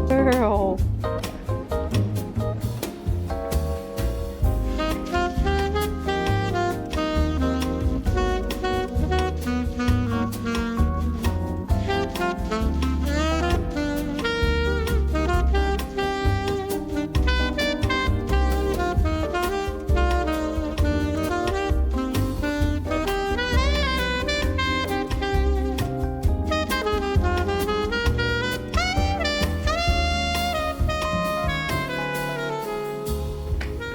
Girl.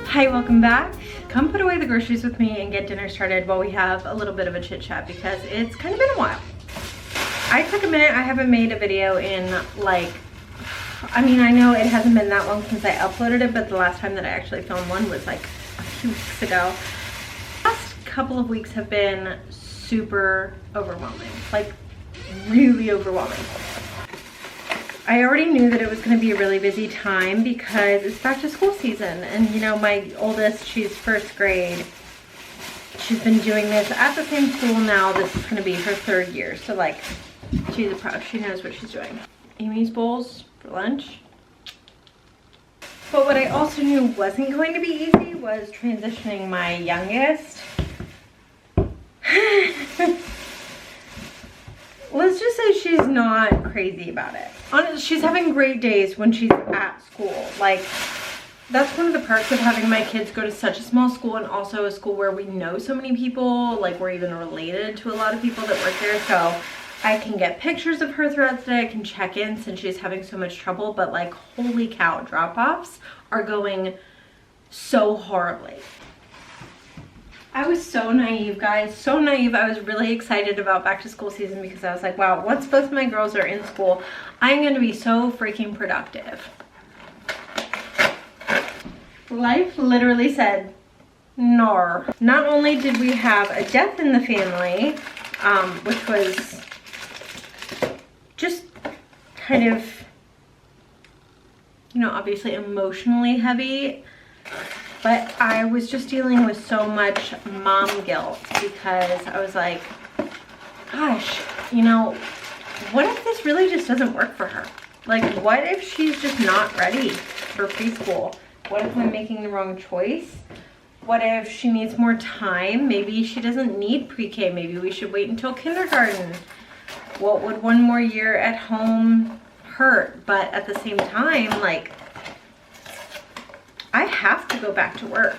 Hi, welcome back. Come put away the groceries with me and get dinner started while we have a little bit of a chit chat because it's kind of been a while. I took a minute. I haven't made a video in like, I mean, I know it hasn't been that long since I uploaded it, but the last time that I actually filmed one was like a few weeks ago. The last couple of weeks have been super overwhelming, like really overwhelming. I already knew that it was going to be a really busy time because it's back to school season, and you know, my oldest, she's first grade. She's been doing this at the same school now. This is going to be her 3rd year, so like she's a pro. She knows what she's doing. Amy's bowls for lunch. But what I also knew wasn't going to be easy was transitioning my youngest. Let's just say she's not crazy about it. Honestly, she's having great days when she's at school. Like, that's one of the perks of having my kids go to such a small school, and also a school where we know so many people. Like, we're even related to a lot of people that work there. So I can get pictures of her throughout the day. I can check in since she's having so much trouble. But like, holy cow, drop-offs are going so horribly. I was so naive, guys, so naive. I was really excited about back to school season because I was like, wow, once both my girls are in school, I'm going to be so freaking productive. Life literally said, no. Not only did we have a death in the family, which was just kind of, you know, obviously emotionally heavy, but I was just dealing with so much mom guilt because I was like, gosh, you know, what if this really just doesn't work for her? Like, what if she's just not ready for preschool? What if I'm making the wrong choice? What if she needs more time? Maybe she doesn't need pre-K. Maybe we should wait until kindergarten. What would one more year at home hurt? But at the same time, like, I have to go back to work.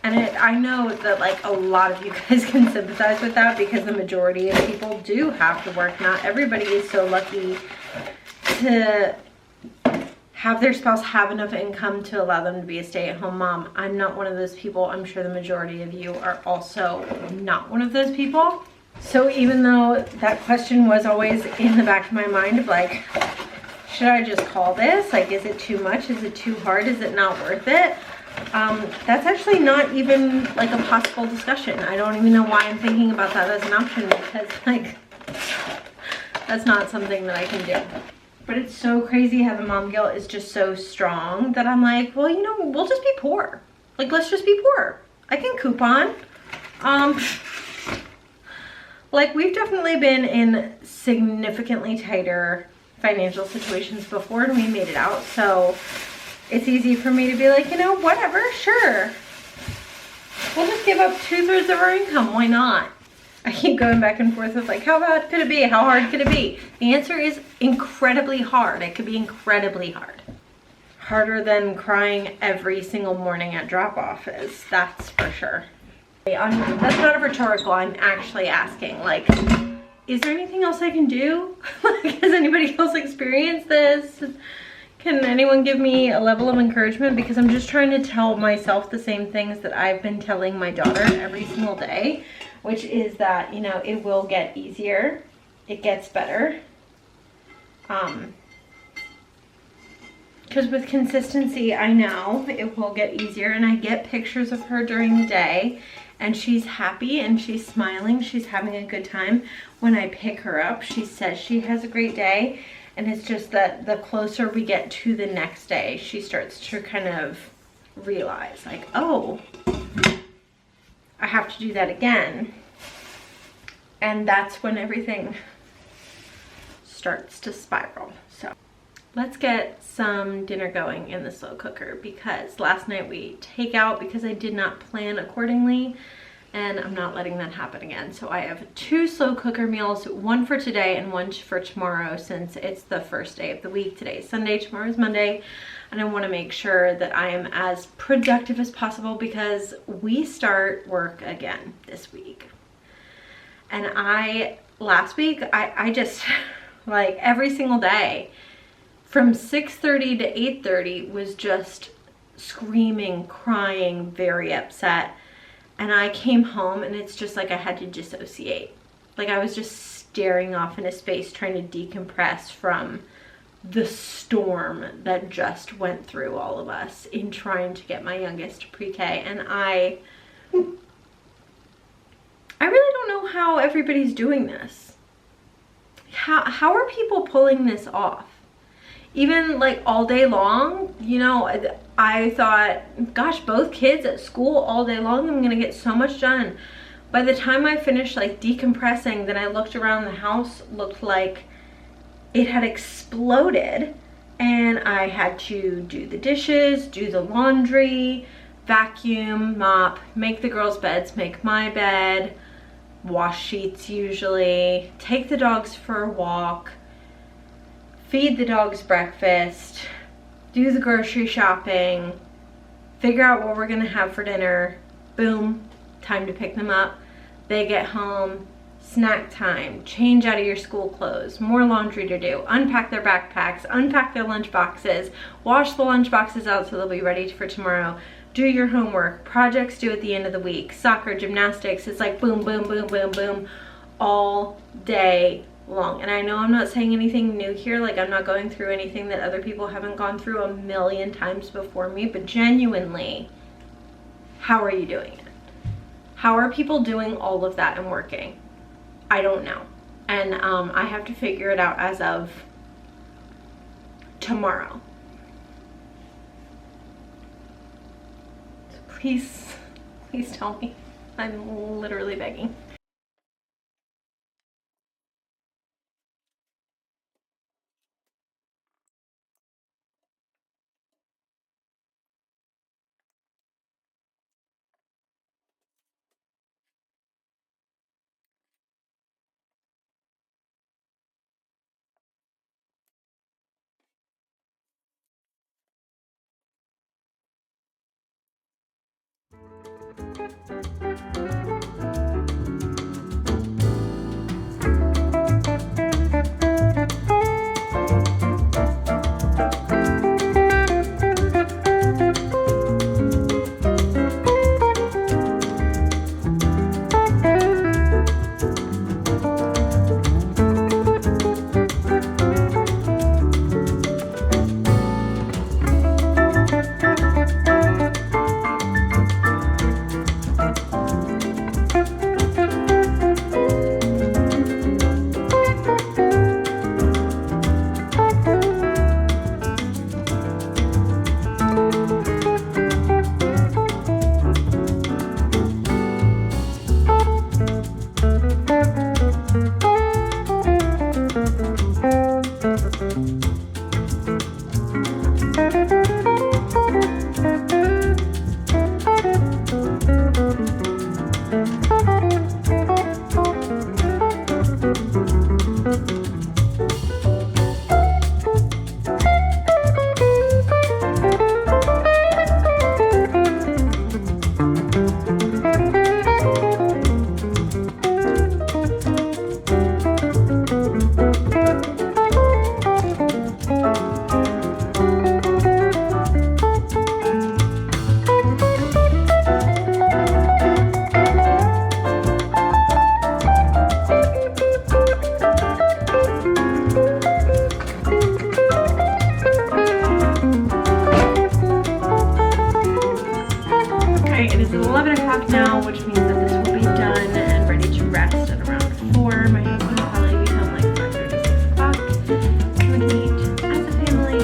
And I know that like a lot of you guys can sympathize with that, because the majority of people do have to work. Not everybody is so lucky to have their spouse have enough income to allow them to be a stay-at-home mom. I'm not one of those people. I'm sure the majority of you are also not one of those people. So even though that question was always in the back of my mind of like, should I just call this? Like, is it too much? Is it too hard? Is it not worth it? That's actually not even like a possible discussion. I don't even know why I'm thinking about that as an option, because like, that's not something that I can do. But it's so crazy how the mom guilt is just so strong that I'm like, well, you know, we'll just be poor. Like, let's just be poor. I can coupon. Like, we've definitely been in significantly tighter financial situations before, and we made it out. So it's easy for me to be like, you know, whatever, sure. We'll just give up 2/3 of our income. Why not? I keep going back and forth with like, how bad could it be? How hard could it be? The answer is incredibly hard. It could be incredibly hard. Harder than crying every single morning at drop-off is, that's for sure. That's not a rhetorical, I'm actually asking, like, is there anything else I can do? Like, has anybody else experienced this? Can anyone give me a level of encouragement? Because I'm just trying to tell myself the same things that I've been telling my daughter every single day, which is that, you know, it will get easier. It gets better. Because with consistency, I know it will get easier, and I get pictures of her during the day and she's happy and she's smiling. She's having a good time. When I pick her up, she says she has a great day. And it's just that the closer we get to the next day, she starts to kind of realize like, oh, I have to do that again. And that's when everything starts to spiral. So let's get some dinner going in the slow cooker, because last night we take out because I did not plan accordingly, and I'm not letting that happen again. So I have 2 slow cooker meals, one for today and one for tomorrow, since it's the first day of the week. Today is Sunday, tomorrow is Monday, and I want to make sure that I am as productive as possible, because we start work again this week. And last week, I just, like, every single day from 6:30 to 8:30 was just screaming, crying, very upset. And I came home and it's just like I had to dissociate. Like, I was just staring off into space, trying to decompress from the storm that just went through all of us in trying to get my youngest to pre-K. And I really don't know how everybody's doing this. How are people pulling this off? Even like all day long, you know, I thought, gosh, both kids at school all day long, I'm gonna get so much done. By the time I finished like decompressing, then I looked around the house, looked like it had exploded, and I had to do the dishes, do the laundry, vacuum, mop, make the girls' beds, make my bed, wash sheets usually, take the dogs for a walk, feed the dogs breakfast, do the grocery shopping, figure out what we're gonna have for dinner, boom, time to pick them up. They get home, snack time, change out of your school clothes, more laundry to do, unpack their backpacks, unpack their lunch boxes, wash the lunch boxes out so they'll be ready for tomorrow, do your homework, projects due at the end of the week, soccer, gymnastics. It's like boom, boom, boom, boom, boom, all day long. And I know I'm not saying anything new here, like I'm not going through anything that other people haven't gone through a million times before me, but genuinely, how are you doing it? How are people doing all of that and working? I don't know. And I have to figure it out as of tomorrow. So please tell me. I'm literally begging. 11 o'clock now, which means that this will be done and ready to rest at around 4. My husband will probably be home like 5:30, 6 o'clock. We can eat as a family.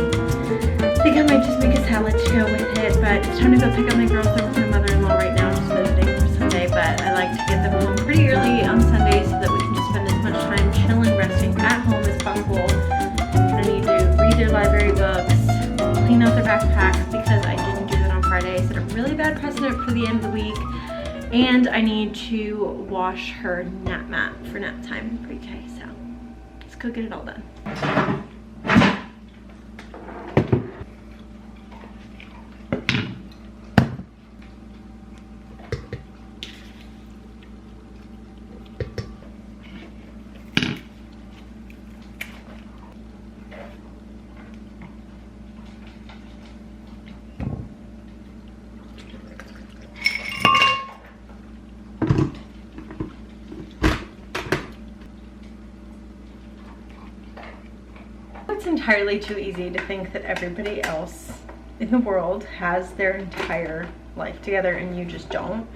I think I might just make a salad to go with it, but it's time to go pick up my girls. They're with my mother-in-law right now, just visiting for Sunday, but I like to get them home pretty early on Sunday so that we can just spend as much time chilling, resting at home as possible. I need to read their library books, clean out their backpacks because I didn't do that on Friday. Set a really bad precedent for the end of the week. And I need to wash her nap mat for nap time pre-K. So let's go get it all done. It's entirely too easy to think that everybody else in the world has their entire life together and you just don't.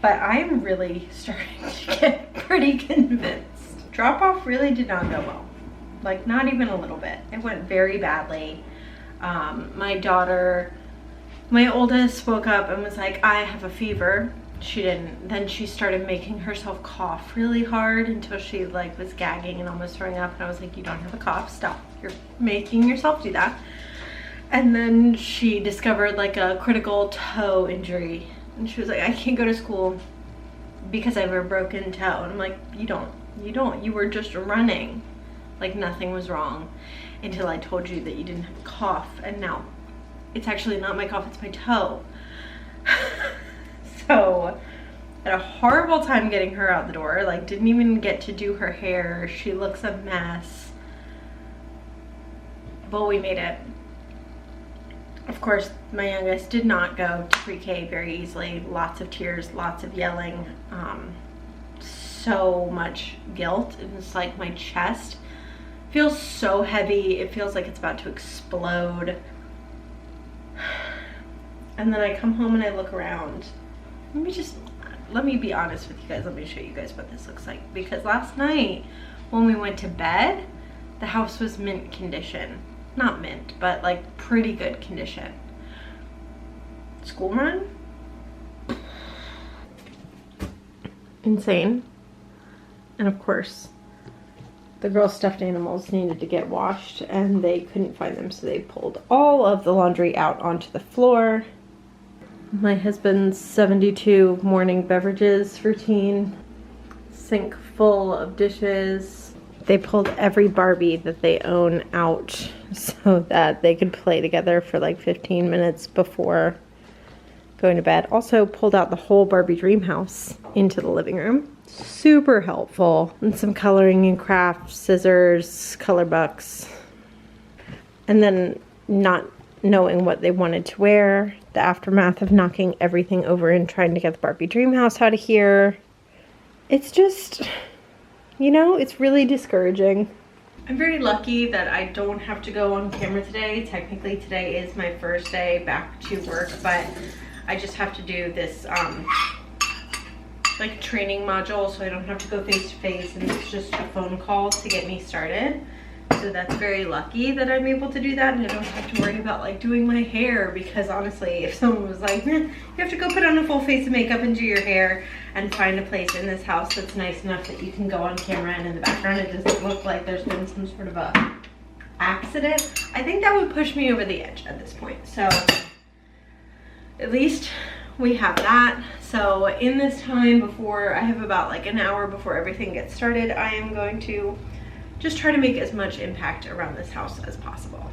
But I'm really starting to get pretty convinced. Drop off really did not go well. Like, not even a little bit. It went very badly. My daughter, my oldest, woke up and was like, I have a fever. She didn't. Then she started making herself cough really hard until she like was gagging and almost throwing up, and I was like, you don't have a cough, stop, you're making yourself do that. And then she discovered like a critical toe injury, and she was like, I can't go to school because I have a broken toe. And I'm like, you don't, you were just running like nothing was wrong until I told you that you didn't have a cough, and now it's actually not my cough, it's my toe. So I had a horrible time getting her out the door, like didn't even get to do her hair. She looks a mess, but we made it. Of course, my youngest did not go to pre-K very easily. Lots of tears, lots of yelling, so much guilt. And it's like my chest feels so heavy. It feels like it's about to explode. And then I come home and I look around. Let me be honest with you guys. Let me show you guys what this looks like. Because last night when we went to bed, the house was mint condition. Not mint, but like pretty good condition. School run? Insane. And of course, the girls' stuffed animals needed to get washed and they couldn't find them, so they pulled all of the laundry out onto the floor. My husband's 72 morning beverages routine, sink full of dishes. They pulled every Barbie that they own out so that they could play together for like 15 minutes before going to bed. Also pulled out the whole Barbie dream house into the living room. Super helpful. And some coloring and crafts, scissors, color books. And then not knowing what they wanted to wear, the aftermath of knocking everything over and trying to get the Barbie dream house out of here. It's just, you know, it's really discouraging. I'm very lucky that I don't have to go on camera today. Technically today is my first day back to work, but I just have to do this like training module, so I don't have to go face to face, and it's just a phone call to get me started. So that's very lucky that I'm able to do that, and I don't have to worry about like doing my hair, because honestly, if someone was like, you have to go put on a full face of makeup and do your hair and find a place in this house that's nice enough that you can go on camera and in the background it doesn't look like there's been some sort of a accident, I think that would push me over the edge at this point. So at least we have that. So in this time before, I have about like an hour before everything gets started, I am going to just try to make as much impact around this house as possible.